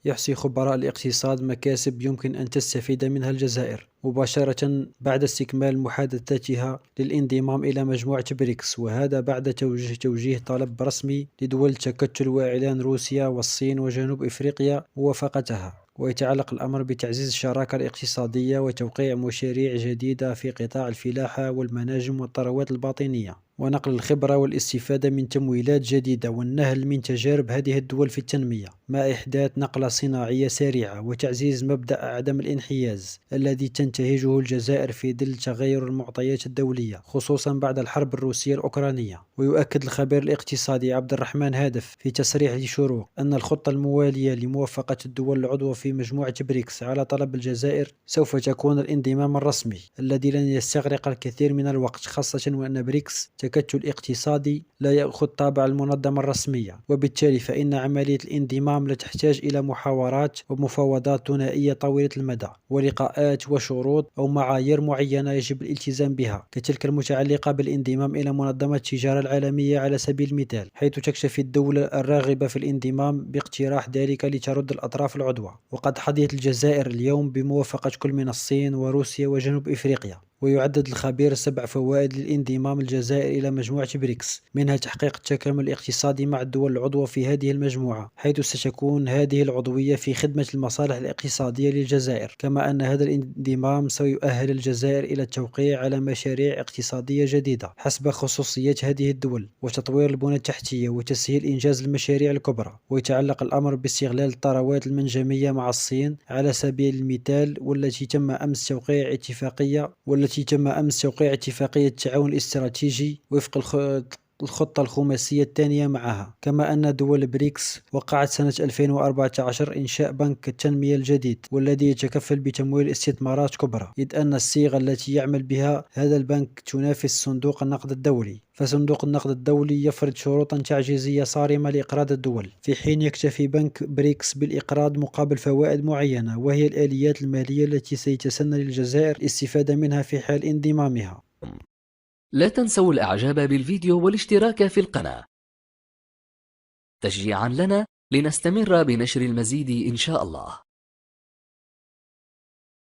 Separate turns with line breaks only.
يحصي خبراء الاقتصاد مكاسب يمكن أن تستفيد منها الجزائر مباشرة بعد استكمال محادثاتها للانضمام إلى مجموعة بريكس، وهذا بعد توجيه طلب رسمي لدول التكتل وإعلان روسيا والصين وجنوب إفريقيا موافقتها. ويتعلق الأمر بتعزيز الشراكة الاقتصادية وتوقيع مشاريع جديدة في قطاع الفلاحة والمناجم والثروات الباطنية، ونقل الخبرة والاستفادة من تمويلات جديدة والنهل من تجارب هذه الدول في التنمية، مع إحداث نقلة صناعية سريعة وتعزيز مبدأ عدم الانحياز الذي تنتهجه الجزائر في ظل تغير المعطيات الدولية خصوصا بعد الحرب الروسية الأوكرانية. ويؤكد الخبير الاقتصادي عبد الرحمن هادف في تصريح لشروق أن الخطة الموالية لموافقة الدول العضوة في مجموعة بريكس على طلب الجزائر سوف تكون الانضمام الرسمي الذي لن يستغرق الكثير من الوقت، خاصة وأن بريكس تكتل اقتصادي لا يأخذ طابع المنظمة الرسمية، وبالتالي فإن عملية الانضمام لا تحتاج إلى محاورات ومفاوضات ثنائية طويلة المدى ولقاءات وشروط أو معايير معينة يجب الالتزام بها، كتلك المتعلقة بالانضمام إلى منظمة التجارة العالمية على سبيل المثال، حيث تكتفي الدولة الراغبة في الانضمام باقتراح ذلك لترد الأطراف العضوة. وقد حظيت الجزائر اليوم بموافقة كل من الصين وروسيا وجنوب إفريقيا. ويعدد الخبير 7 فوائد للانضمام الجزائر إلى مجموعة بريكس، منها تحقيق التكامل الاقتصادي مع الدول العضوة في هذه المجموعة، حيث ستكون هذه العضوية في خدمة المصالح الاقتصادية للجزائر، كما أن هذا الانضمام سيؤهل الجزائر إلى التوقيع على مشاريع اقتصادية جديدة حسب خصوصيات هذه الدول، وتطوير البنى التحتية وتسهيل إنجاز المشاريع الكبرى. ويتعلق الأمر باستغلال الثروات المنجمية مع الصين على سبيل المثال، والتي تم أمس توقيع اتفاقية التعاون الاستراتيجي وفق الخطة الخماسية الثانية معها. كما أن دول بريكس وقعت سنة 2014 إنشاء بنك التنمية الجديد، والذي يتكفل بتمويل استثمارات كبرى، إذ أن الصيغة التي يعمل بها هذا البنك تنافس صندوق النقد الدولي، فصندوق النقد الدولي يفرض شروطا تعجيزية صارمة لإقراض الدول، في حين يكتفي بنك بريكس بالإقراض مقابل فوائد معينة، وهي الآليات المالية التي سيتسنى للجزائر الاستفادة منها في حال انضمامها.
لا تنسوا الإعجاب بالفيديو والاشتراك في القناة تشجيعا لنا لنستمر بنشر المزيد إن شاء الله.